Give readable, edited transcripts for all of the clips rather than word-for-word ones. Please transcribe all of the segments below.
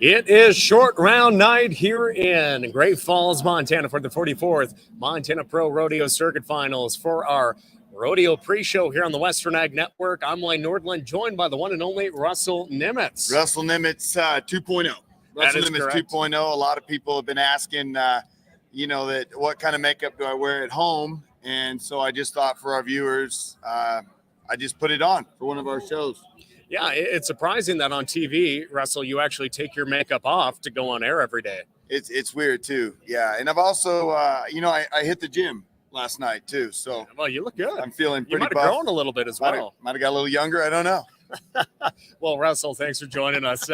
It is short round night here in Great Falls, Montana for the 44th Montana Pro Rodeo Circuit Finals for our rodeo pre-show here on the Western Ag Network. I'm Wayne Nordland, joined by the one and only Russell Nimitz. Russell Nimitz 2.0. Russell Nimitz 2.0. A lot of people have been asking, that what kind of makeup do I wear at home? And so I just thought for our viewers, I just put it on for one of our shows. Yeah, it's surprising that on TV, Russell, you actually take your makeup off to go on air every day. It's weird too. Yeah. And I've also, I hit the gym last night too. So well, you look good. I'm feeling pretty buff. You might have grown a little bit as well. Might have got a little younger. I don't know. Well, Russell, thanks for joining us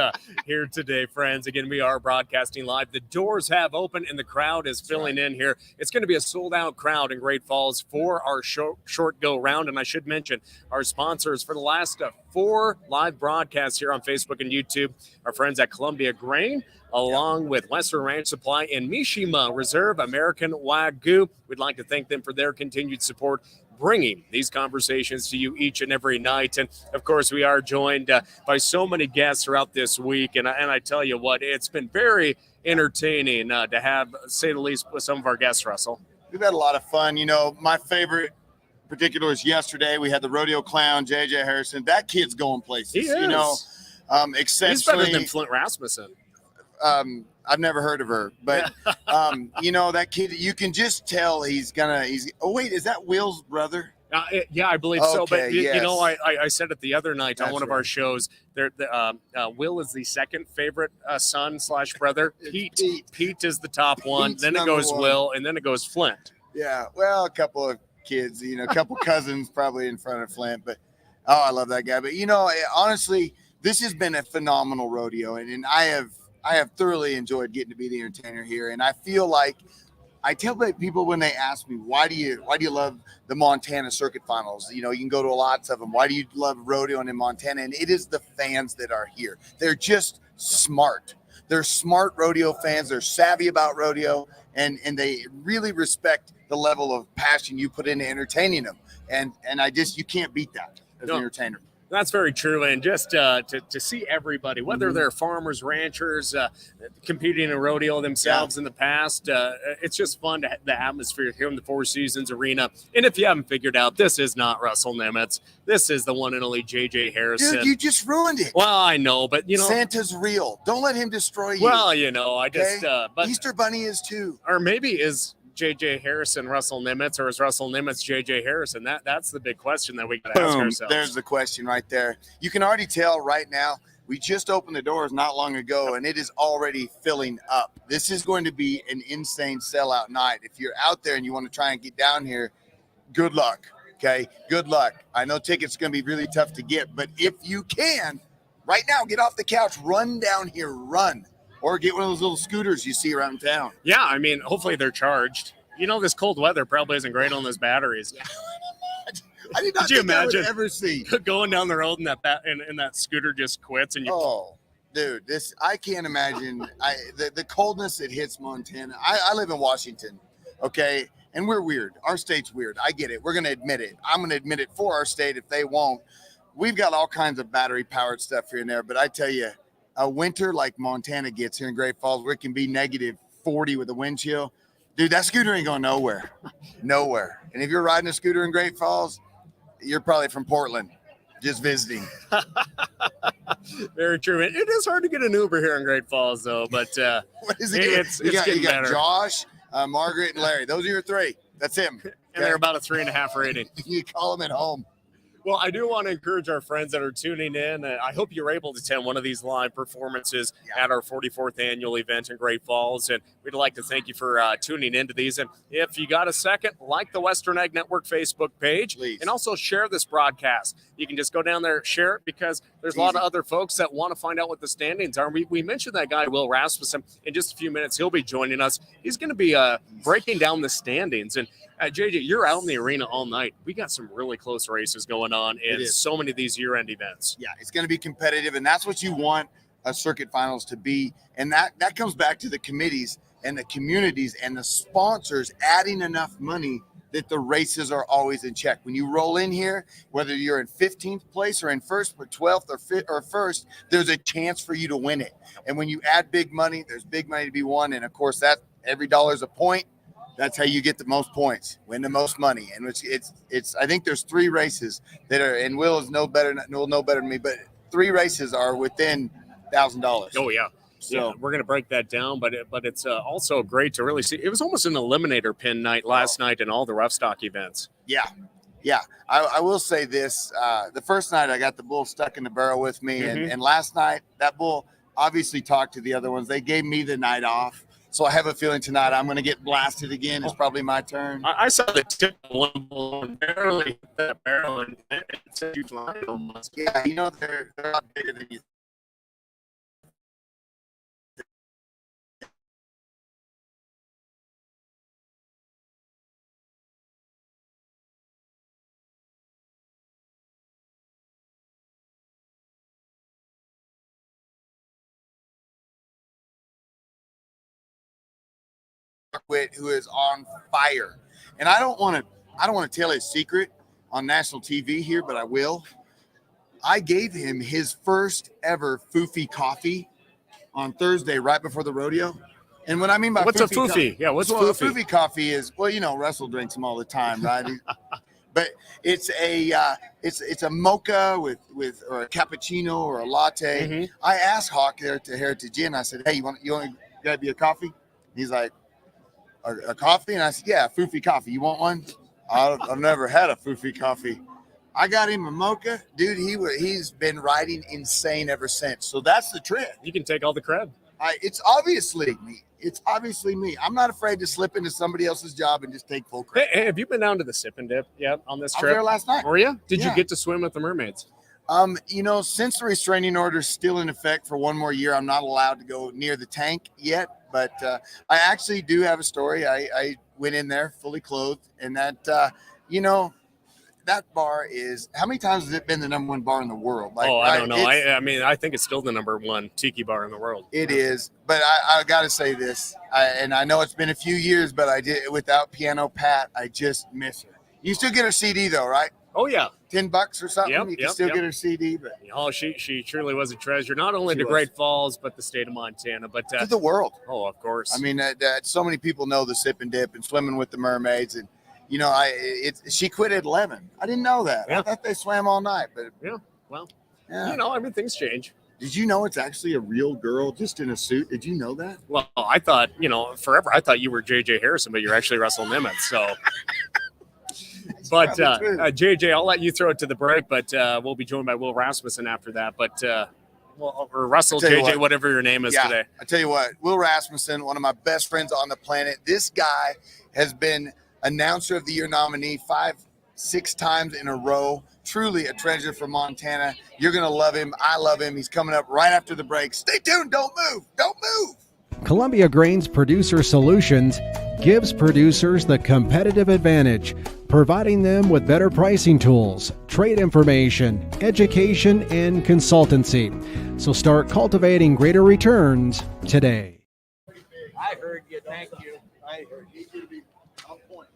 here today, friends. Again, we are broadcasting live. The doors have opened and the crowd is filling in here. It's going to be a sold-out crowd in Great Falls for our short go round. And I should mention our sponsors for the last 4 live broadcasts here on Facebook and YouTube, our friends at Columbia Grain, along with Western Ranch Supply and Mishima Reserve American Wagyu. We'd like to thank them for their continued support, bringing these conversations to you each and every night. And of course, we are joined by so many guests throughout this week. And I tell you what, it's been very entertaining to have, say the least, with some of our guests, Russell. We've had a lot of fun. My favorite particular is yesterday. We had the rodeo clown, JJ Harrison. That kid's going places. He is. He's better than Flint Rasmussen. I've never heard of her, but that kid, you can just tell oh wait, is that Will's brother? Yeah, I believe so. But yes. I said it the other night on one of our shows. Will is the second favorite son / brother. Pete is the top one. Pete's then it goes one. Will, and then it goes Flint. Yeah, well, a couple of kids, a couple cousins probably in front of Flint. But I love that guy. But honestly, this has been a phenomenal rodeo, and I have thoroughly enjoyed getting to be the entertainer here. And I feel like I tell people when they ask me, why do you love the Montana Circuit Finals? You can go to lots of them. Why do you love rodeoing in Montana? And it is the fans that are here. They're just smart. They're smart rodeo fans. They're savvy about rodeo, and they really respect the level of passion you put into entertaining them. And you can't beat that as an entertainer. That's very true. And just to see everybody, whether they're farmers, ranchers, competing in rodeo themselves in the past, it's just fun to have the atmosphere here in the Four Seasons Arena. And if you haven't figured out, this is not Russell Nimitz. This is the one and only JJ Harrison. Dude, you just ruined it. Well, I know, but Santa's real. Don't let him destroy you. Well, I just but Easter Bunny is too. Or maybe is JJ Harrison Russell Nimitz, or is Russell Nimitz JJ Harrison? That's the big question that we got to ask ourselves. There's the question right there. You can already tell right now, we just opened the doors not long ago, and it is already filling up. This is going to be an insane sellout night. If you're out there and you want to try and get down here, good luck, okay? Good luck. I know tickets are going to be really tough to get, but if you can, right now, get off the couch, run down here, run. Or get one of those little scooters you see around town. Yeah, I mean, hopefully they're charged. This cold weather probably isn't great on those batteries. I did not think I would ever see. Going down the road and that scooter just quits. Dude, I can't imagine. The coldness that hits Montana. I live in Washington, okay? And we're weird. Our state's weird. I get it. We're going to admit it. I'm going to admit it for our state if they won't. We've got all kinds of battery-powered stuff here and there, but I tell you, a winter like Montana gets here in Great Falls, where it can be negative 40 with a wind chill, dude, that scooter ain't going nowhere. Nowhere. And if you're riding a scooter in Great Falls, you're probably from Portland, just visiting. Very true. It is hard to get an Uber here in Great Falls, though. But what is it? You got better. Josh, Margaret, and Larry. Those are your 3. That's him. Okay? And they're about a 3.5 rating. You call them at home. Well, I do want to encourage our friends that are tuning in. I hope you're able to attend one of these live performances at our 44th annual event in Great Falls. And we'd like to thank you for tuning into these. And if you got a second, like the Western Ag Network Facebook page. Please. And also share this broadcast. You can just go down there, share it, because there's a lot of other folks that want to find out what the standings are. We mentioned that guy, Will Rasmussen. In just a few minutes, he'll be joining us. He's going to be breaking down the standings. And JJ, you're out in the arena all night. We got some really close races going on in so many of these year-end events. Yeah, it's going to be competitive, and that's what you want a circuit finals to be. And that comes back to the committees and the communities and the sponsors adding enough money that the races are always in check. When you roll in here, whether you're in 15th place or in first or 12th or fifth or first, there's a chance for you to win it. And when you add big money, there's big money to be won. And of course, that every dollar is a point. That's how you get the most points, win the most money. And it's I think there's 3 races that are, and Will know better than me, but 3 races are within $1,000. Oh yeah. So yeah, we're going to break that down, but it's also great to really see. It was almost an eliminator pin night last night in all the rough stock events. Yeah. I will say this. The first night I got the bull stuck in the barrel with me. And last night that bull obviously talked to the other ones. They gave me the night off. So I have a feeling tonight I'm going to get blasted again. It's probably my turn. I saw the tip of one bull and barely hit that barrel, and it's a huge line almost. Yeah, they're a lot bigger than you. Who is on fire, and I don't want to tell his secret on national TV here, but I will. I gave him his first ever foofy coffee on Thursday, right before the rodeo. And what I mean by what's a foofy? Yeah, what's foofy? Foofy coffee is, Russell drinks them all the time, right? But it's a mocha with or a cappuccino or a latte. I asked Hawk there to Heritage Inn. I said, "Hey, you want to grab you a coffee?" He's like, a coffee? And I said, yeah, foofy coffee. You want one? I've never had a foofy coffee. I got him a mocha. Dude, he's been riding insane ever since. So that's the trick. You can take all the credit. It's obviously me. I'm not afraid to slip into somebody else's job and just take full credit. Hey, have you been down to the Sip and Dip yet on this trip? I was there last night. Were you? Did you get to swim with the mermaids? Since the restraining order is still in effect for one more year, I'm not allowed to go near the tank yet. But I actually do have a story. I went in there fully clothed, and that, that bar is, how many times has it been the number 1 bar in the world? I don't know. I think it's still the number 1 tiki bar in the world. It is. But I got to say this, and I know it's been a few years, but I did without Piano Pat. I just miss her. You still get her CD though, right? Oh yeah, $10 or something. You can still get her CD. But she truly was a treasure, not only to Great Falls but the state of Montana, but to the world. Oh, of course. I mean, so many people know the Sip and Dip and swimming with the mermaids, and she quit at 11. I didn't know that. I thought they swam all night, but things change. Did you know it's actually a real girl just in a suit? Did you know that? Well, I thought forever. I thought you were JJ Harrison, but you're actually Russell Nimitz. So. But JJ, I'll let you throw it to the break, but we'll be joined by Will Rasmussen after that. But or Russell, JJ, whatever your name is today. I tell you what, Will Rasmussen, one of my best friends on the planet. This guy has been announcer of the year nominee 5-6 times in a row. Truly a treasure for Montana. You're gonna love him. I love him. He's coming up right after the break. Stay tuned. Don't move. Don't move. Columbia Grains Producer Solutions gives producers the competitive advantage, providing them with better pricing tools, trade information, education, and consultancy. So start cultivating greater returns today. I heard you. Thank you. I heard you. You're going to be on point.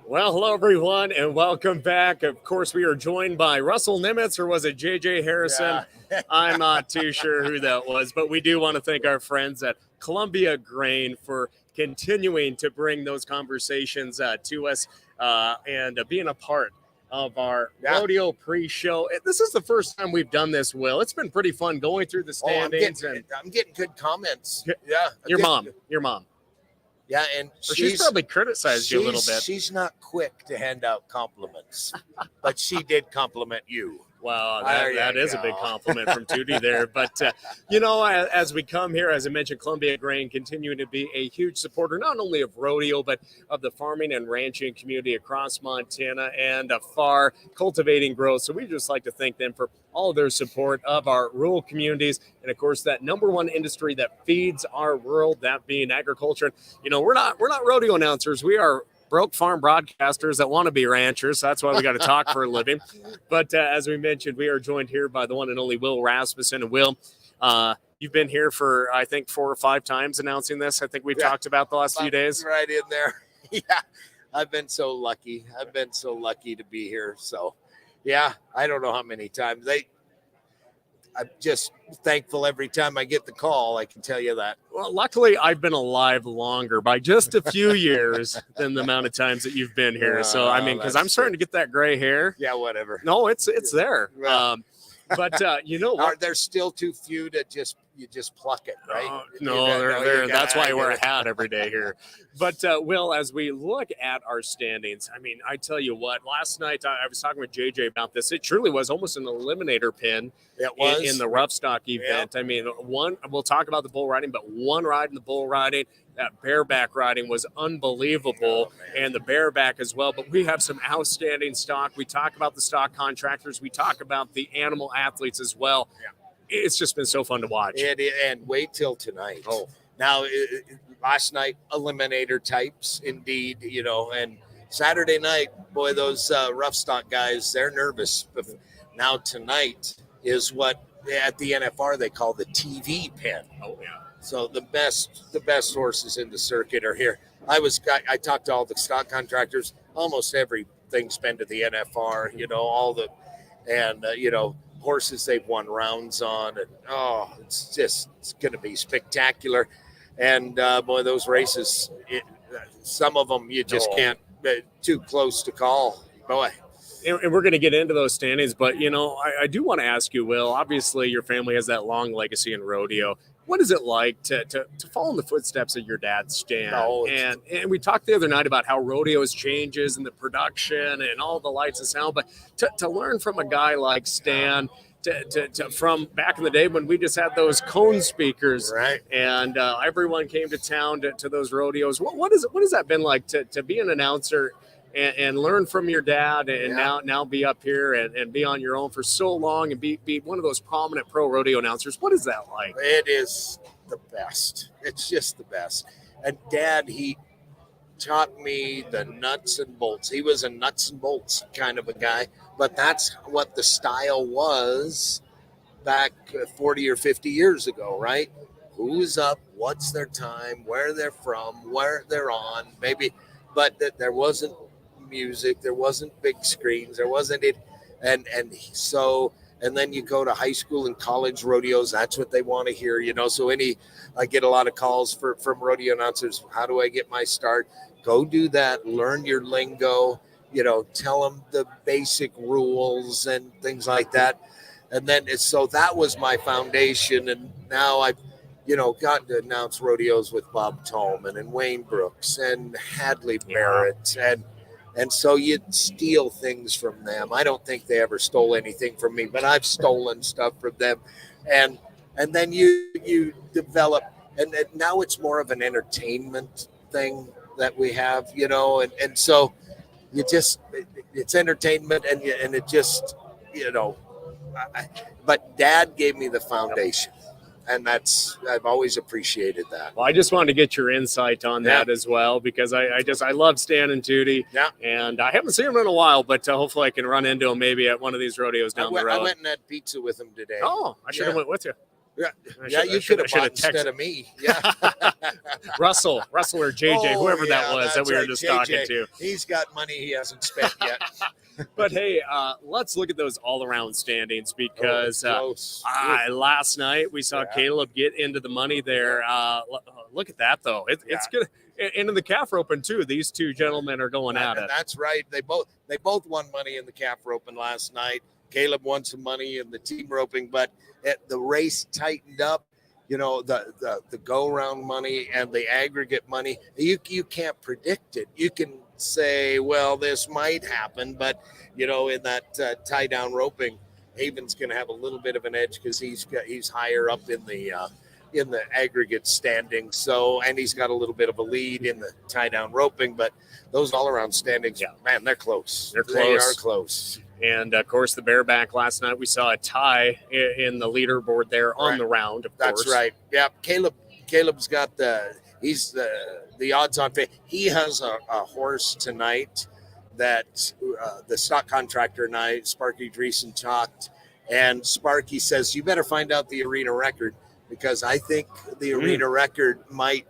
Well, hello, everyone, and welcome back. Of course, we are joined by Russell Nimitz, or was it J.J. Harrison? Yeah. I'm not too sure who that was, but we do want to thank our friends at Columbia Grain for continuing to bring those conversations to us and being a part of our rodeo pre-show. This is the first time we've done this, Will. It's been pretty fun going through the standings. I'm getting good comments. Yeah, your mom. Yeah, and she's probably criticized you a little bit. She's not quick to hand out compliments, but she did compliment you. Wow, that is a big compliment from Tootie there. But, as we come here, as I mentioned, Columbia Grain continuing to be a huge supporter, not only of rodeo, but of the farming and ranching community across Montana and afar, cultivating growth. So we just like to thank them for all of their support of our rural communities. And, of course, that number 1 industry that feeds our world, that being agriculture. We're not rodeo announcers. We are broke farm broadcasters that want to be ranchers. So that's why we got to talk for a living. But as we mentioned, we are joined here by the one and only Will Rasmussen. And Will, You've been here for, I think, 4 or 5 times announcing this. I think we've Yeah. talked about the last few days. Right in there. Yeah. I've been so lucky. I've been so lucky to be here. So, yeah, I don't know how many times. I'm just thankful every time I get the call. I can tell you that. Well, luckily, I've been alive longer by just a few years than the amount of times that you've been here. So, I mean, because I'm starting to get that gray hair. Yeah, whatever. No, it's there. Yeah. But you know what? There's still too few to you just pluck it, right? No, that's why I wear a hat every day here. But Will, as we look at our standings, I mean, I tell you what, last night I was talking with JJ about this. It truly was almost an eliminator pin. It was in the rough stock event. I mean, we'll talk about the bull riding, but one ride in the bull riding, that bareback riding was unbelievable, and the bareback as well. But we have some outstanding stock. We talk about the stock contractors. We talk about the animal athletes as well. Yeah. It's just been so fun to watch. And wait till tonight. Oh, now last night eliminator types, indeed. And Saturday night, boy, those rough stock guys, they're nervous. Now tonight is what at the NFR they call the TV pin. Oh yeah. So the best horses in the circuit are here. I talked to all the stock contractors. Almost everything's been to the NFR. Horses they've won rounds on, and it's going to be spectacular. And boy, those races, some of them you just can't. Too close to call, boy. And we're going to get into those standings, but I do want to ask you, Will. Obviously, your family has that long legacy in rodeo. What is it like to follow in the footsteps of your dad, Stan? And we talked the other night about how rodeos changes and the production and all the lights and sound, but to learn from a guy like Stan, to from back in the day when we just had those cone speakers, right? And everyone came to town to those rodeos. What has that been like to be an announcer? And learn from your dad, and now be up here and be on your own for so long, and be one of those prominent pro rodeo announcers. What is that like? It is the best. It's just the best. And Dad, he taught me the nuts and bolts. He was a nuts and bolts kind of a guy, but that's what the style was back 40 or 50 years ago, right? Who's up? What's their time? Where they're from? Where they're on? Maybe, but there wasn't music, there wasn't big screens, there wasn't it, and then you go to high school and college rodeos, that's what they want to hear, so I get a lot of calls from rodeo announcers. How do I get my start? Go do that, learn your lingo, tell them the basic rules and things like that. And then so that was my foundation, and now I've gotten to announce rodeos with Bob Tolman and Wayne Brooks and Hadley Barrett, and so you steal things from them. I don't think they ever stole anything from me, but I've stolen stuff from them. And then you develop, and now it's more of an entertainment thing that we have, and so you just, it's entertainment, and it just, but Dad gave me the foundation. And I've always appreciated that. Well, I just wanted to get your insight on that as well, because I love Stan and Tootie. Yeah. And I haven't seen them in a while, but hopefully I can run into them maybe at one of these rodeos down the road. I went and had pizza with them today. Oh, I should have went with you. Yeah, you could have bought instead of me. Yeah. Russell or JJ, whoever that was that we were just talking to. He's got money he hasn't spent yet. But hey, let's look at those all-around standings, because last night we saw Caleb get into the money there. Look at that, though. It's good. And in the calf roping too, these two gentlemen are going at it. That's right. They both won money in the calf roping last night. Caleb won some money in the team roping, but the race tightened up. The go-round money and the aggregate money, you can't predict it. You can say, well, this might happen, but in that tie-down roping, Haven's going to have a little bit of an edge because he's higher up in the aggregate standing. So, and he's got a little bit of a lead in the tie-down roping, but those all-around standings, man, they're close. They are close. And, of course, the bareback last night, we saw a tie in the leaderboard there on the round, of course. That's right. Yeah, Caleb's got he's the odds-on fit. He has a horse tonight that the stock contractor and I, Sparky Dreesen, talked, And Sparky says, you better find out the arena record, because I think the arena record might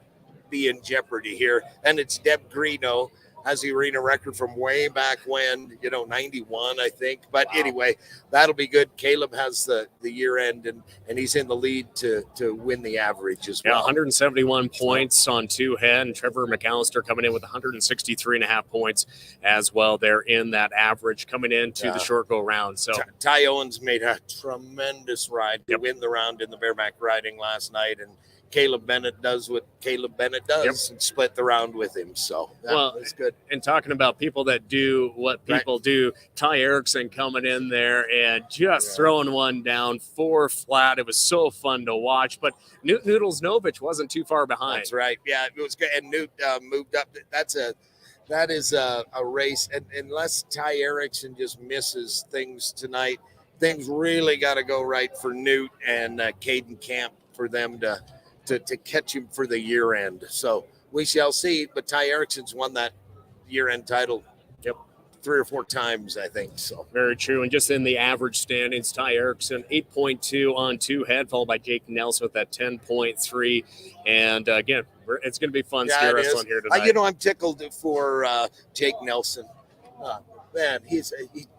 be in jeopardy here. And it's Deb Greeno, has the arena record from way back when, 91, I think. But anyway, that'll be good. Caleb has the year end, and he's in the lead to win the average as well. 171 points on two head, and Trevor McAllister coming in with 163.5 points as well. They're in that average coming into the short go round. So Ty Owens made a tremendous ride to win the round in the bareback riding last night, and Caleb Bennett does what Caleb Bennett does and split the round with him. So that was good. And talking about people that do what people do, Ty Erickson coming in there and just throwing one down 4 flat. It was so fun to watch. But Newt Noodles Novich wasn't too far behind. That's right. Yeah, it was good. And Newt moved up. That is a race. And unless Ty Erickson just misses things tonight, things really got to go right for Newt and Caden Camp for them to catch him for the year end. So we shall see. But Ty Erickson's won that year end title 3 or 4 times, I think. So very true. And just in the average standings, Ty Erickson 8.2 on 2 head, followed by Jake Nelson with that 10.3. And again, it's going to be fun steer wrestling here tonight. I'm tickled for Jake Nelson. Man, he's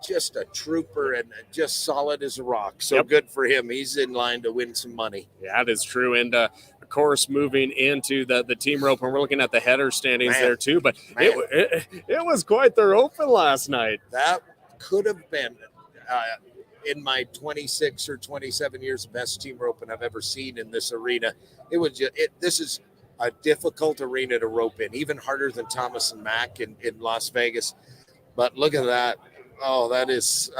just a trooper and just solid as a rock. So good for him. He's in line to win some money. Yeah, that is true. And of course, moving into the team rope, and we're looking at the header standings there too. But it was quite the roping last night. That could have been in my 26 or 27 years of best team roping I've ever seen in this arena. It was this is a difficult arena to rope in, even harder than Thomas and Mack in Las Vegas. But look at that. Oh, that is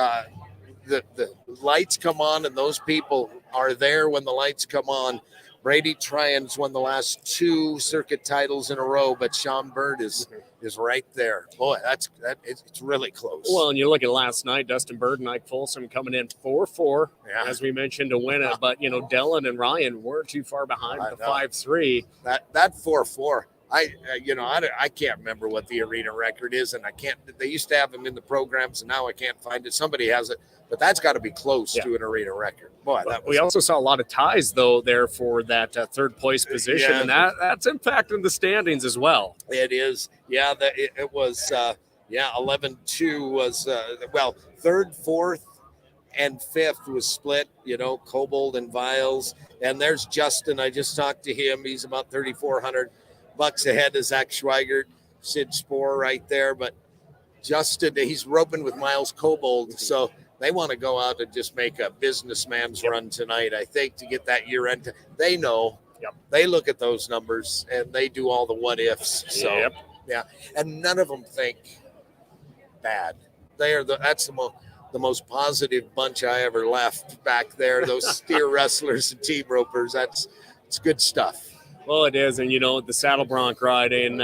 the lights come on, and those people are there when the lights come on. Brady Tryon's won the last 2 circuit titles in a row, but Sean Bird is right there. Boy, it's really close. Well, and you look at last night, Dustin Bird and Ike Folsom coming in 4-4, as we mentioned, to win it. But, Dylan and Ryan weren't too far behind with the 5-3. That 4-4. I can't remember what the arena record is, and they used to have them in the programs, and now I can't find it. Somebody has it, but that's got to be close to an arena record. Boy, we also saw a lot of ties, though, there for that third place position, and that's impacting the standings as well. It is. Yeah, it was, 11-2 was, third, fourth, and fifth was split, Kobold and Viles. And there's Justin. I just talked to him. He's about 3,400 bucks ahead of Zach Schweigert, Sid Spohr right there. But Justin, he's roping with Miles Kobold. So they want to go out and just make a businessman's run tonight, I think, to get that year end. They know. They look at those numbers, and they do all the what ifs. So, and none of them think bad. That's the most positive bunch I ever left back there. Those steer wrestlers and team ropers. It's good stuff. Well, it is, and the saddle bronc riding,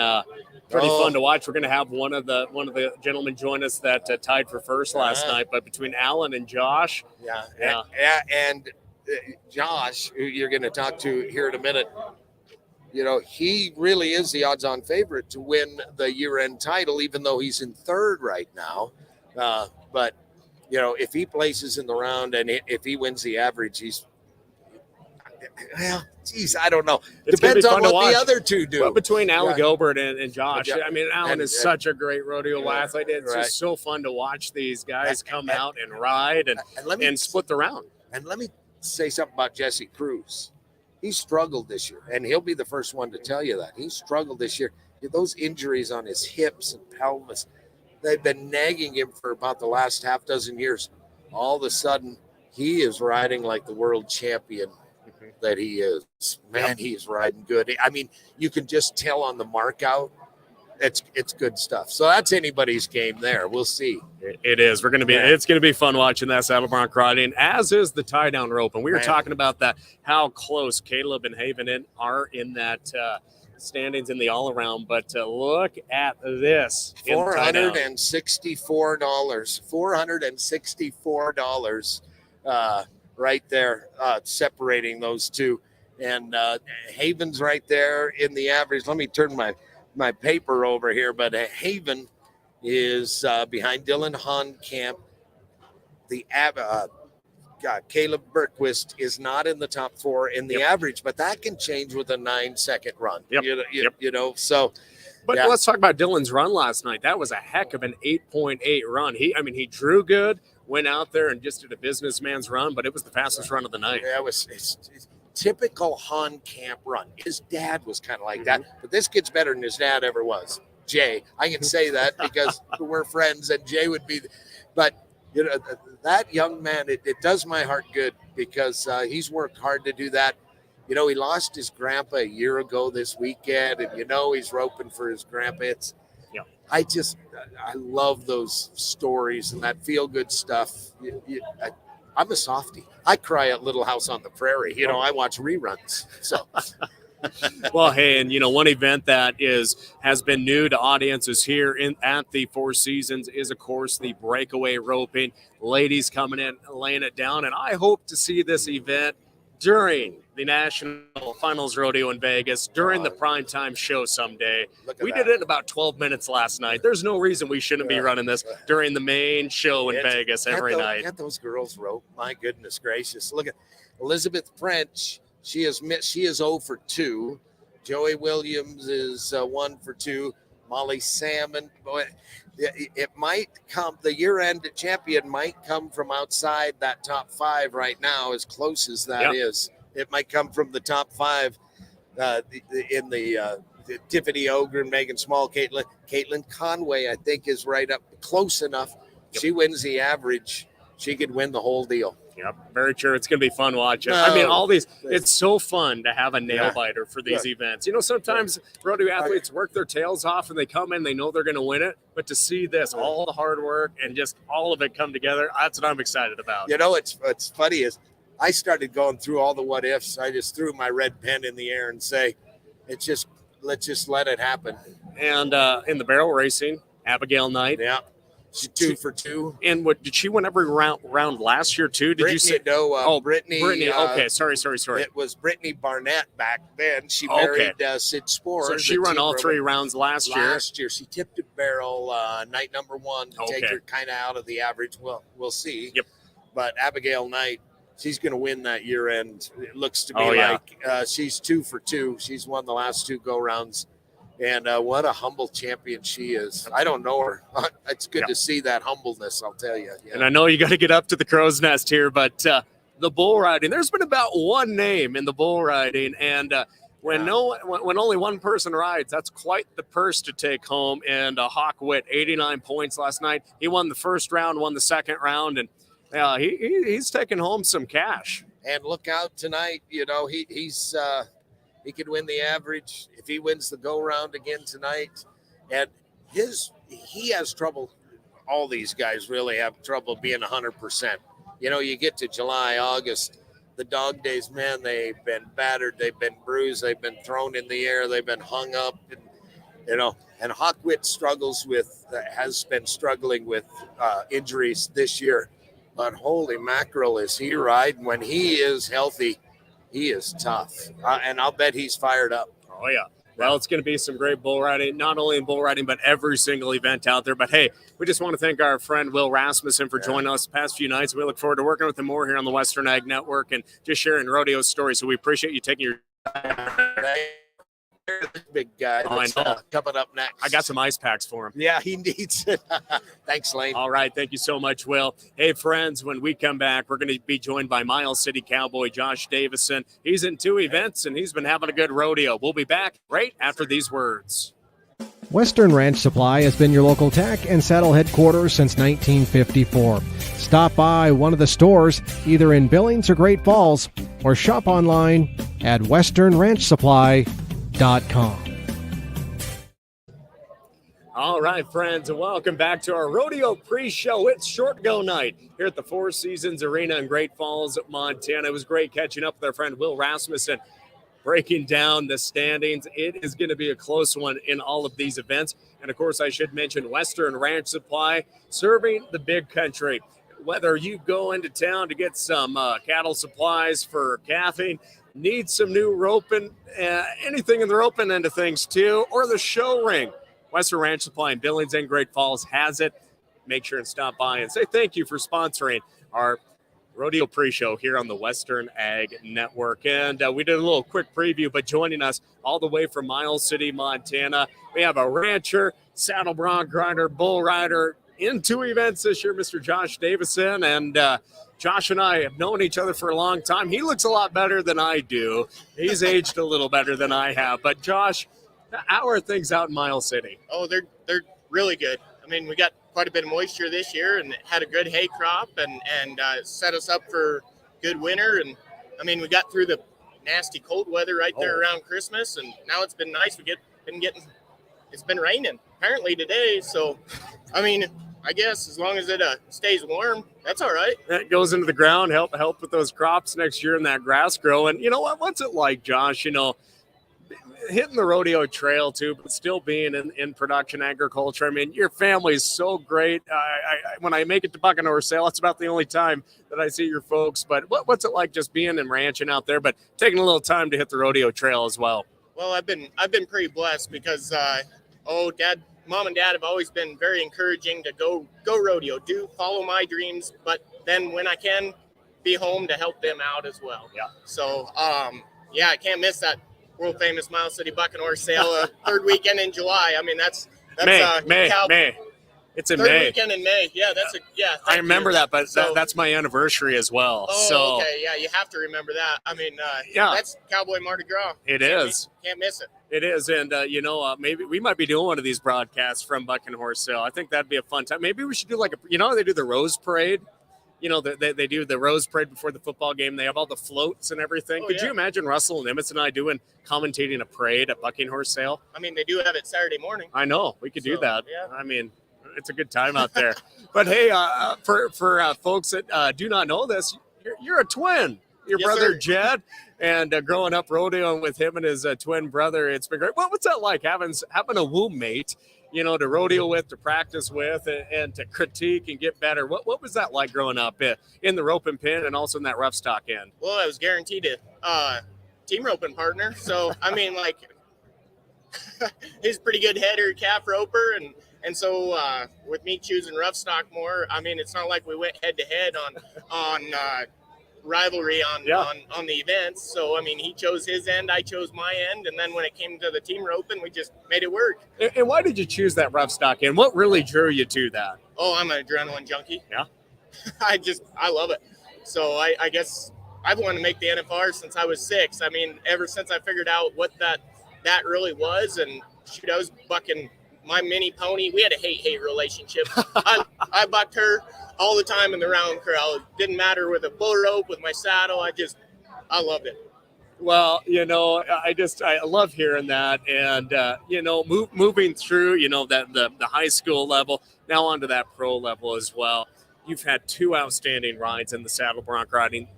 pretty fun to watch. We're going to have one of the gentlemen join us that tied for first last night, but between Alan and Josh, and Josh, who you're going to talk to here in a minute, he really is the odds-on favorite to win the year-end title, even though he's in third right now. But if he places in the round and if he wins the average, I don't know. Depends on what the other two do. Well, between Alan Gilbert and Josh, I mean, Alan is such a great rodeo athlete. It's just so fun to watch these guys come out and ride and split the round. And let me say something about Jesse Cruz. He struggled this year, and he'll be the first one to tell you that. He struggled this year. Those injuries on his hips and pelvis, they've been nagging him for about the last half dozen years. All of a sudden, he is riding like the world champion that he is. Man, he's riding good. I mean, you can just tell on the mark out. It's good stuff. So that's anybody's game there. We'll see. It is. It's going to be fun watching that saddle bronc riding, as is the tie down rope. And we were talking about that, how close Caleb and Haven are in that standings in the all around. But look at this. $464. $464 right there, separating those two. And Haven's right there in the average. Let me turn my paper over here, but Haven is behind Dylan Honkamp. Caleb Berquist is not in the top 4 in the average, but that can change with a 9-second run. You know, so. But let's talk about Dylan's run last night. That was a heck of an 8.8 run. He drew good, went out there and just did a businessman's run, but it was the fastest run of the night. Yeah, it's typical Han Camp run. His dad was kind of like that, but this kid's better than his dad ever was. Jay, I can say that because we're friends, and Jay would be. But you know, that young man, it does my heart good because he's worked hard to do that. You know, he lost his grandpa a year ago this weekend, and you know he's roping for his grandpa. I love those stories and that feel-good stuff. I'm a softie. I cry at Little House on the Prairie. You know, I watch reruns. So, well, hey, and you know, one event that has been new to audiences here at the Four Seasons is, of course, the breakaway roping. Ladies coming in, laying it down, and I hope to see this event during the National Finals Rodeo in Vegas, during the primetime show someday. We did it in about 12 minutes last night. There's no reason we shouldn't be running this during the main show in Vegas every night. Get those girls rope. My goodness gracious. Look at Elizabeth French. She is 0 for 2. Joey Williams is 1 for 2. Molly Salmon. Boy, it might come. The year-end champion might come from outside that top 5 right now, as close as that is. It might come from the top 5 in the Tiffany Ogren, Megan Small, Caitlin Conway, I think, is right up close enough. She wins the average. She could win the whole deal. Yep, very true. It's going to be fun watching. I mean, all these, it's so fun to have a nail biter for these events. You know, sometimes rodeo athletes work their tails off and they come in, they know they're going to win it. But to see this, all the hard work and just all of it come together, that's what I'm excited about. You know, what's funny is I started going through all the what ifs. I just threw my red pen in the air and say, let's just let it happen. And in the barrel racing, Abigail Knight. Yeah. She's 2 for 2. And what did she win every round last year too? Did Brittany, you say? No, Brittany. Okay, sorry. It was Brittany Barnett back then. She married Sid Sporer. So she ran all 3 rounds last year. Last year, she tipped a barrel night number 1 to take her kind of out of the average. Well, we'll see. Yep. But Abigail Knight, she's going to win that year end. It looks to me like she's 2 for 2. She's won the last 2 go rounds. And what a humble champion she is. I don't know her. It's good to see that humbleness, I'll tell you. Yeah. And I know you got to get up to the crow's nest here, but the bull riding, there's been about one name in the bull riding. And when only one person rides, that's quite the purse to take home. And Hawkwitt, 89 points last night. He won the first round, won the second round, and he's taking home some cash. And look out tonight. You know, he could win the average if he wins the go round again tonight. And he has trouble. All these guys really have trouble being 100%. You know, you get to July, August, the dog days, man, they've been battered, they've been bruised, they've been thrown in the air, they've been hung up, and you know. And Hawkwitt has been struggling with injuries this year. But holy mackerel, is he riding? When he is healthy, he is tough, and I'll bet he's fired up. Oh, yeah. Well, it's going to be some great bull riding, not only in bull riding, but every single event out there. But, hey, we just want to thank our friend Will Rasmussen for joining us the past few nights. We look forward to working with him more here on the Western Ag Network and just sharing rodeo stories. So we appreciate you taking your time. Big guy coming up next. I got some ice packs for him. Yeah, he needs it. Thanks, Lane. All right. Thank you so much, Will. Hey, friends, when we come back, we're going to be joined by Miles City Cowboy Josh Davison. He's in 2 events, and he's been having a good rodeo. We'll be back right after these words. Western Ranch Supply has been your local tack and saddle headquarters since 1954. Stop by one of the stores, either in Billings or Great Falls, or shop online at westernranchsupply.com. All right, friends, and welcome back to our rodeo pre-show. It's short go night here at the Four Seasons Arena in Great Falls, Montana. It was great catching up with our friend Will Rasmussen, breaking down the standings. It is going to be a close one in all of these events. And, of course, I should mention Western Ranch Supply, serving the big country. Whether you go into town to get some cattle supplies for calving, need some new roping, anything in the roping end of things too, or the show ring, Western Ranch Supply in Billings and Great Falls has it. Make sure and stop by and say thank you for sponsoring our Rodeo pre-show here on the Western Ag Network. And we did a little quick preview, but joining us all the way from Miles City, Montana, we have a rancher, saddle bronc rider, bull rider in 2 events this year, Mr. Josh Davison. And Josh and I have known each other for a long time. He looks a lot better than I do. He's aged a little better than I have. But Josh, how are things out in Miles City? Oh, they're really good. I mean, we got quite a bit of moisture this year and had a good hay crop and set us up for good winter. And I mean, we got through the nasty cold weather right there around Christmas, and now it's been nice. It's been raining apparently today. So, I mean, I guess as long as it stays warm, that's all right. That goes into the ground, help with those crops next year and that grass grow. And you know what? What's it like, Josh? You know, hitting the rodeo trail too, but still being in production agriculture. I mean, your family is so great. When I make it to Buck and Horse Sale, it's about the only time that I see your folks. But what's it like just being and ranching out there, but taking a little time to hit the rodeo trail as well? Well, I've been pretty blessed because Mom and Dad have always been very encouraging to go rodeo, follow my dreams, but then when I can, be home to help them out as well. Yeah. So I can't miss that world famous Miles City Buck and Horse Sale, third weekend in July. I mean, that's May. It's in third May. Weekend in May. Yeah, I remember that, but that's my anniversary as well. Oh, okay. Yeah, you have to remember that. I mean, that's Cowboy Mardi Gras. It is. Can't miss it. It is, and maybe we might be doing one of these broadcasts from Buck and Horse Sale. I think that'd be a fun time. Maybe we should do they do the Rose Parade. You know, they do the Rose Parade before the football game. They have all the floats and everything. Could you imagine Russell and Emmett and I commentating a parade at Bucking Horse Sale? I mean, they do have it Saturday morning. I know. We could do that. Yeah. I mean, it's a good time out there. But, hey, for folks that do not know this, you're a twin. Your brother, sir. Jed, and growing up rodeoing with him and his twin brother, it's been great. What's that like, having a womb mate, to rodeo with, to practice with, and to critique and get better? What was that like growing up in the rope and pin and also in that rough stock end? Well, I was guaranteed a team roping partner. So, I mean, he's a pretty good header, calf roper. And so with me choosing rough stock more, I mean, it's not like we went head to head on rivalry on the events. So, I mean, he chose his end, I chose my end. And then when it came to the team roping, we just made it work. And why did you choose that rough stock end? What really drew you to that? Oh, I'm an adrenaline junkie. Yeah. I love it. So I guess I've wanted to make the NFR since I was 6. I mean, ever since I figured out what that really was. And shoot, I was bucking my mini pony. We had a hate relationship. I bucked her all the time in the round crowd. Didn't matter with a bull rope, with my saddle. I loved it. Well, I love hearing that. And, moving through, the high school level, now onto that pro level as well. You've had 2 outstanding rides in the saddle bronc riding,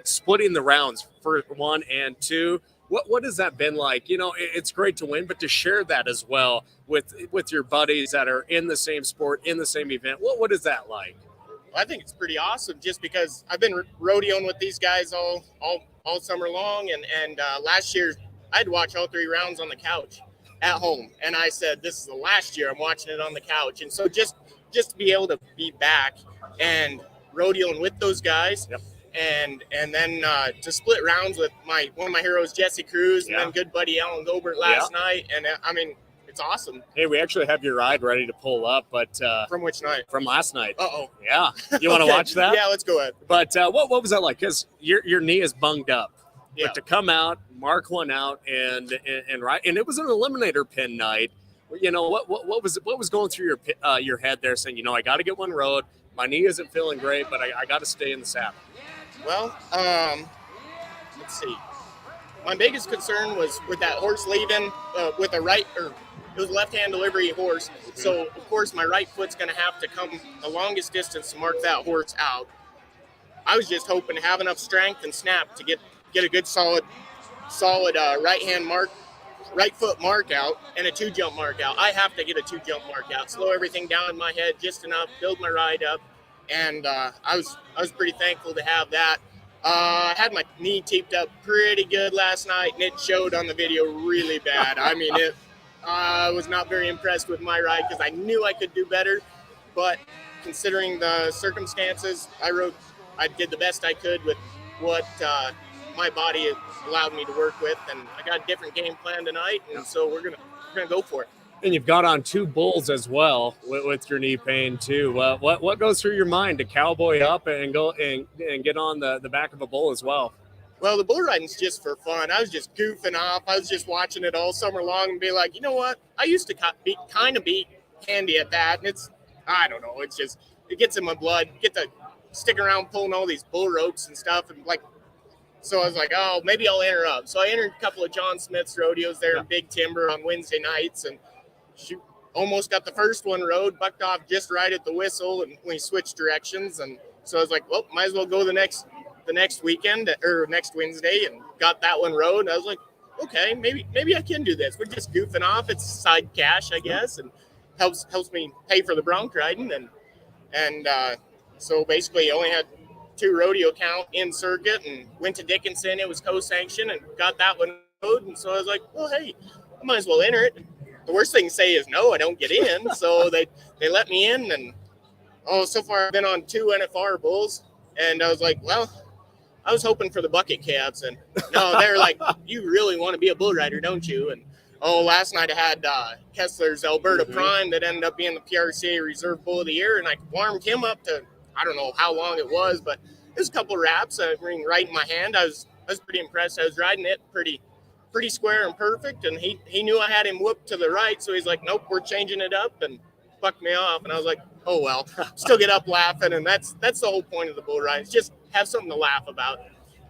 splitting the rounds for 1 and 2. What has that been like? It's great to win, but to share that as well with your buddies that are in the same sport, in the same event. What is that like? I think it's pretty awesome just because I've been rodeoing with these guys all summer long. And last year I'd watch all 3 rounds on the couch at home. And I said, this is the last year I'm watching it on the couch. And so just to be able to be back and rodeoing with those guys. Yep. And then to split rounds with one of my heroes, Jesse Cruz, and then good buddy Alan Gobert last night. And I mean, it's awesome. Hey, we actually have your ride ready to pull up, but from which night? From last night. Uh-oh. Yeah. You want to watch that? Yeah, let's go ahead. But what was that like? Because your knee is bunged up. Yeah. But to come out, mark one out, and ride, and it was an eliminator pin night. What was going through your head there, saying, I got to get one rode. My knee isn't feeling great, but I got to stay in the saddle. Well, let's see. My biggest concern was with that horse leaving with a right, or it was left-hand delivery horse. Mm-hmm. So, of course, my right foot's going to have to come the longest distance to mark that horse out. I was just hoping to have enough strength and snap to get a good solid right foot mark out and a 2-jump mark out. I have to get a 2-jump mark out, slow everything down in my head just enough, build my ride up. And I was pretty thankful to have that. I had my knee taped up pretty good last night, and it showed on the video really bad. I mean, I was not very impressed with my ride because I knew I could do better. But considering the circumstances, I rode I did the best I could with what my body allowed me to work with, and I got a different game plan tonight, and so we're gonna go for it. And you've got on 2 bulls as well with your knee pain too. What goes through your mind to cowboy up and go and get on the back of a bull as well? Well, the bull riding's just for fun. I was just goofing off. I was just watching it all summer long and be like, you know what? I used to be handy at that, and I don't know. It's just it gets in my blood. Get to stick around pulling all these bull ropes and stuff, and like. So I was like, oh, maybe I'll enter up. So I entered a couple of John Smith's rodeos there in Big Timber on Wednesday nights, and almost got the first one rode, bucked off just right at the whistle, and we switched directions. And so I was like, well, might as well go the next weekend or next Wednesday, and got that one rode. I was like, okay, maybe I can do this. We're just goofing off. It's side cash, I guess, and helps me pay for the bronc riding. And so basically, I only had 2 rodeo count in circuit, and went to Dickinson. It was co-sanctioned, and got that one rode. And so I was like, well, hey, I might as well enter it. The worst thing to say is no, I don't get in. So they let me in, and so far I've been on 2 NFR bulls, and I was like, well, I was hoping for the bucket calves, and no, they're like, you really want to be a bull rider, don't you? And last night I had Kessler's Alberta Prime that ended up being the PRCA Reserve Bull of the Year, and I warmed him up to, I don't know how long it was, but it was a couple wraps. Right in my hand. I was pretty impressed. I was riding it pretty square and perfect, and he knew I had him whooped to the right, so he's like, nope, we're changing it up, and fucked me off. And I was like, oh well, still get up laughing, and that's the whole point of the bull ride. It's just have something to laugh about.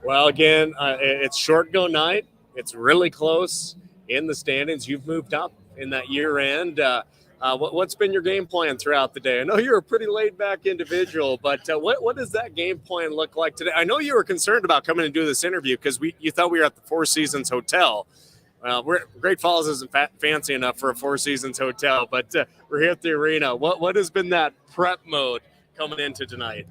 Well, again, it's short go night. It's really close in the standings. You've moved up in that year end. What's been your game plan throughout the day? I know you're a pretty laid-back individual, but what does that game plan look like today? I know you were concerned about coming and do this interview because you thought we were at the Four Seasons Hotel. Great Falls isn't fancy enough for a Four Seasons Hotel, but we're here at the arena. What has been that prep mode coming into tonight?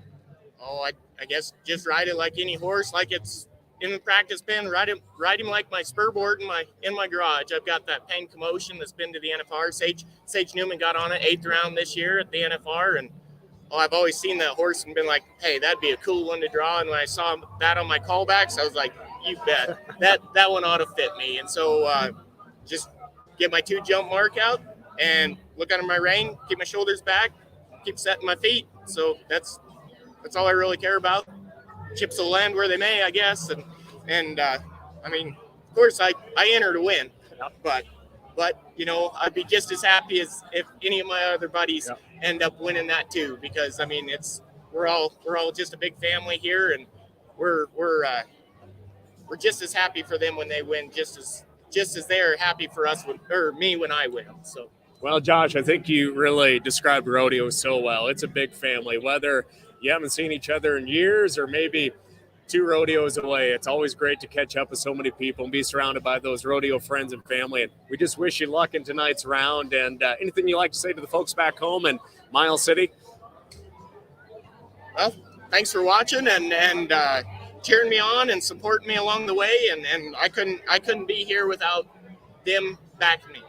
Oh, I guess just ride it like any horse, like it's in the practice pen. Ride him like my spur board in my garage. I've got that Pain Commotion that's been to the NFR. Sage Newman got on it 8th round this year at the NFR, and I've always seen that horse and been like, hey, that'd be a cool one to draw. And when I saw that on my callbacks, I was like, you bet that one ought to fit me. And so just get my 2 jump mark out and look under my rein, keep my shoulders back, keep setting my feet. So that's all I really care about. Chips will land where they may, I guess. And I mean, of course I enter to win, but I'd be just as happy as if any of my other buddies end up winning that too, because I mean, we're all just a big family here, and we're just as happy for them when they win, just as they're happy for us me when I win. So. Well, Josh, I think you really described rodeo so well. It's a big family, whether you haven't seen each other in years or maybe 2 rodeos away. It's always great to catch up with so many people and be surrounded by those rodeo friends and family. And we just wish you luck in tonight's round. And anything you'd like to say to the folks back home in Miles City? Well, thanks for watching and cheering me on and supporting me along the way. And I couldn't be here without them backing me.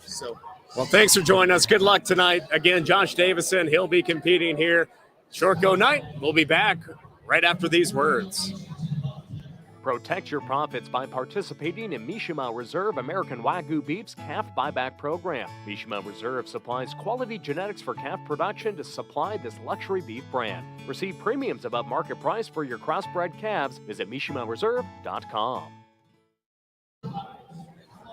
So. Well, thanks for joining us. Good luck tonight. Again, Josh Davison, he'll be competing here. Short go night. We'll be back right after these words. Protect your profits by participating in Mishima Reserve American Wagyu Beef's calf buyback program. Mishima Reserve supplies quality genetics for calf production to supply this luxury beef brand. Receive premiums above market price for your crossbred calves. Visit MishimaReserve.com.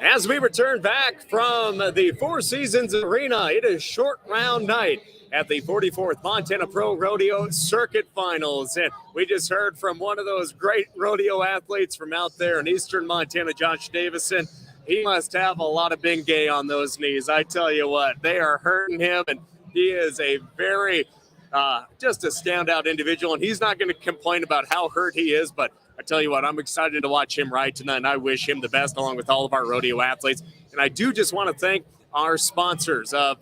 As we return back from the Four Seasons Arena, it is short round night at the 44th Montana Pro Rodeo Circuit Finals. And we just heard from one of those great rodeo athletes from out there in eastern Montana, Josh Davison. He must have a lot of Bengay on those knees. I tell you what, they are hurting him, and he is a very, just a standout individual. And he's not going to complain about how hurt he is, but I tell you what, I'm excited to watch him ride tonight, and I wish him the best along with all of our rodeo athletes. And I do just want to thank our sponsors of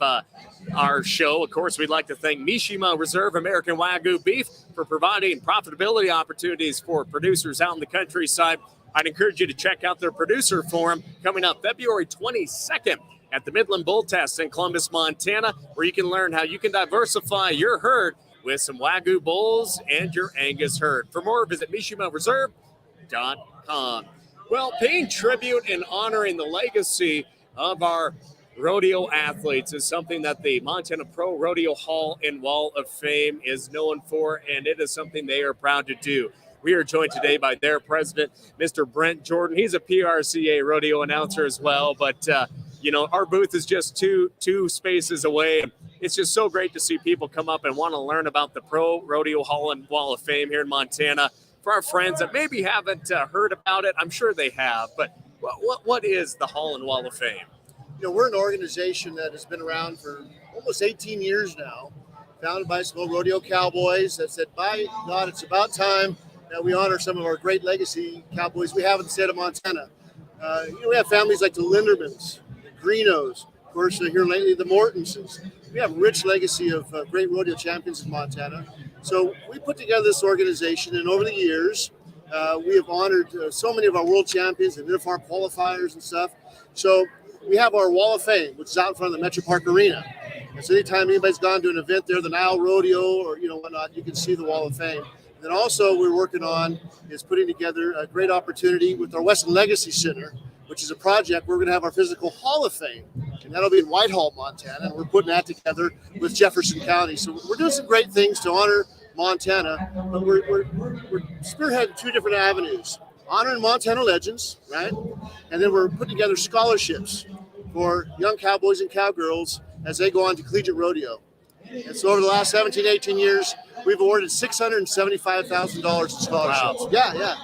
our show. Of course, we'd like to thank Mishima Reserve American Wagyu Beef for providing profitability opportunities for producers out in the countryside. I'd encourage you to check out their producer forum coming up February 22nd at the Midland Bull Test in Columbus, Montana, where you can learn how you can diversify your herd with some Wagyu bulls and your Angus herd. For more, visit MishimaReserve.com. Well, paying tribute and honoring the legacy of our rodeo athletes is something that the Montana Pro Rodeo Hall and Wall of Fame is known for, and it is something they are proud to do. We are joined today by their president, Mr. Brent Jordan. He's a PRCA rodeo announcer as well, but our booth is just two spaces away. It's just so great to see people come up and want to learn about the Pro Rodeo Hall and Wall of Fame here in Montana. For our friends that maybe haven't heard about it, I'm sure they have, but what is the Hall and Wall of Fame? We're an organization that has been around for almost 18 years now, founded by some old rodeo cowboys that said, by God, it's about time that we honor some of our great legacy cowboys we have in the state of Montana. We have families like the Lindermans, the Greenos, of course, here lately, the Mortenses. We have a rich legacy of great rodeo champions in Montana. So we put together this organization, and over the years, we have honored so many of our world champions and uniform qualifiers and stuff. So we have our Wall of Fame, which is out in front of the Metro Park Arena. And so anytime anybody's gone to an event there, the Nile Rodeo or whatnot, you can see the Wall of Fame. And then also we're working on is putting together a great opportunity with our Western Legacy Center, which is a project where we're going to have our physical Hall of Fame. And that'll be in Whitehall, Montana. And we're putting that together with Jefferson County. So we're doing some great things to honor Montana, but we're spearheading two different avenues. Honoring Montana legends, right? And then we're putting together scholarships for young cowboys and cowgirls as they go on to collegiate rodeo. And so over the last 17, 18 years, we've awarded $675,000 in scholarships. Wow. Yeah.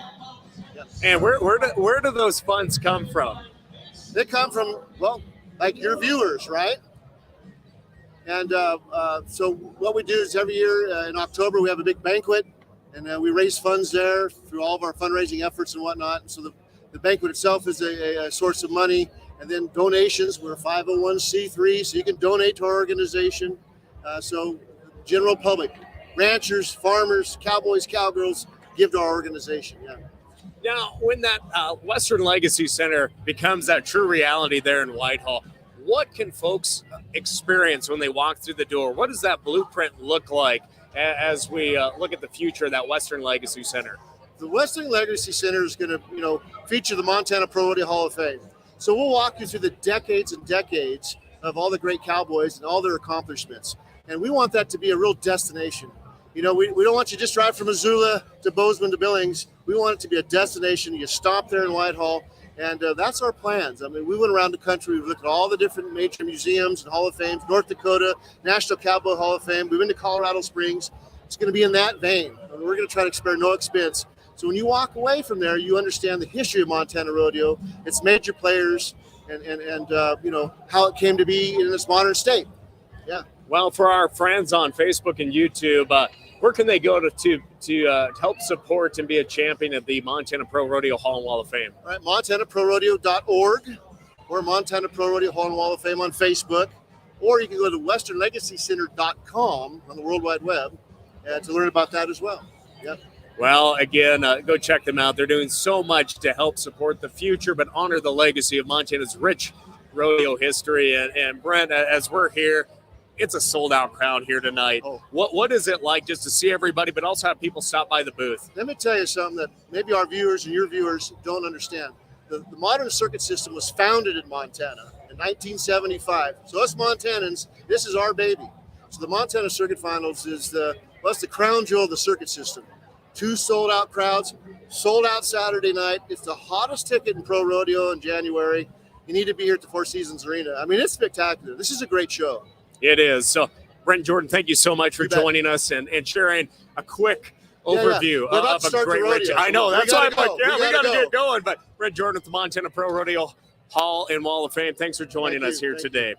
And where do those funds come from? They come from, like your viewers, right? And so what we do is every year in October, we have a big banquet, and we raise funds there through all of our fundraising efforts and whatnot. And so the banquet itself is a source of money. And then donations, we're a 501c3, so you can donate to our organization. So general public, ranchers, farmers, cowboys, cowgirls, give to our organization, yeah. Now, when that Western Legacy Center becomes that true reality there in Whitehall, what can folks experience when they walk through the door? What does that blueprint look like as we look at the future of that Western Legacy Center? The Western Legacy Center is going to, feature the Montana Pro Rodeo Hall of Fame. So we'll walk you through the decades and decades of all the great cowboys and all their accomplishments. And we want that to be a real destination. We don't want you to just drive from Missoula to Bozeman to Billings. We want it to be a destination. You stop there in Whitehall, and that's our plans. I mean, we went around the country. We've looked at all the different major museums and Hall of Fames, North Dakota, National Cowboy Hall of Fame. We've been to Colorado Springs. It's going to be in that vein. I mean, we're going to try to spare no expense. So when you walk away from there, you understand the history of Montana Rodeo, its major players, and how it came to be in this modern state. Yeah. Well, for our friends on Facebook and YouTube, where can they go to help support and be a champion of the Montana Pro Rodeo Hall and Wall of Fame? All right, MontanaProRodeo.org or Montana Pro Rodeo Hall and Wall of Fame on Facebook, or you can go to WesternLegacyCenter.com on the World Wide Web to learn about that as well. Yep. Well, again, go check them out. They're doing so much to help support the future, but honor the legacy of Montana's rich rodeo history. And Brent, as we're here, it's a sold-out crowd here tonight. Oh. What is it like just to see everybody, but also have people stop by the booth? Let me tell you something that maybe our viewers and your viewers don't understand. The modern circuit system was founded in Montana in 1975. So us Montanans, this is our baby. So the Montana Circuit Finals is the crown jewel of the circuit system. 2 sold-out crowds, sold out Saturday night. It's the hottest ticket in pro rodeo in January. You need to be here at the Four Seasons Arena. I mean, it's spectacular. This is a great show. It is. So, Brent Jordan, thank you so much for joining us and sharing a quick overview of a great rodeo. I know. That's why I'm like, we got to get going. But Brent Jordan at the Montana Pro Rodeo Hall and Wall of Fame, thanks for joining us here today.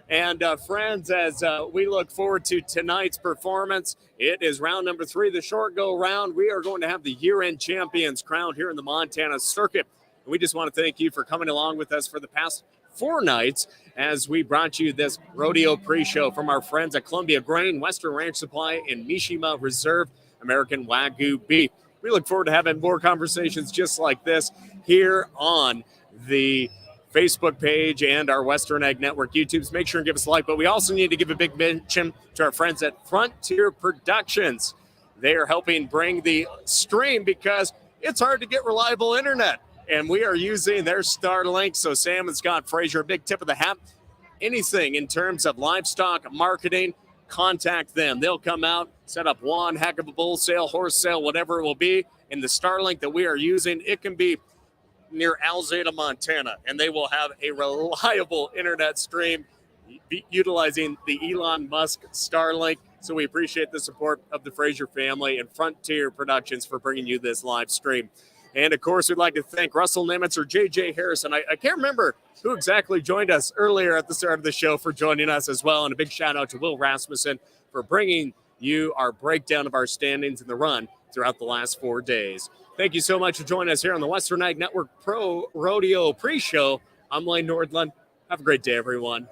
And friends, as we look forward to tonight's performance, it is round number 3, the short go round. We are going to have the year-end champions crowned here in the Montana Circuit. And we just want to thank you for coming along with us for the past 4 nights as we brought you this rodeo pre-show from our friends at Columbia Grain, Western Ranch Supply, and Mishima Reserve American Wagyu beef. We look forward to having more conversations just like this here on the Facebook page and our Western Ag Network YouTubes. Make sure and give us a like. But we also need to give a big mention to our friends at Frontier Productions. They are helping bring the stream because it's hard to get reliable internet. And we are using their Starlink. So Sam and Scott Frazier, a big tip of the hat. Anything in terms of livestock marketing, contact them. They'll come out, set up one heck of a bull sale, horse sale, whatever it will be. And the Starlink that we are using, it can be near Alzada, Montana, and they will have a reliable internet stream utilizing the Elon Musk Starlink. So we appreciate the support of the Frazier family and Frontier Productions for bringing you this live stream. And, of course, we'd like to thank Russell Nimitz or J.J. Harrison. I can't remember who exactly joined us earlier at the start of the show for joining us as well. And a big shout-out to Will Rasmussen for bringing you our breakdown of our standings in the run throughout the last 4 days. Thank you so much for joining us here on the Western Ag Network Pro Rodeo Pre-Show. I'm Lane Nordland. Have a great day, everyone.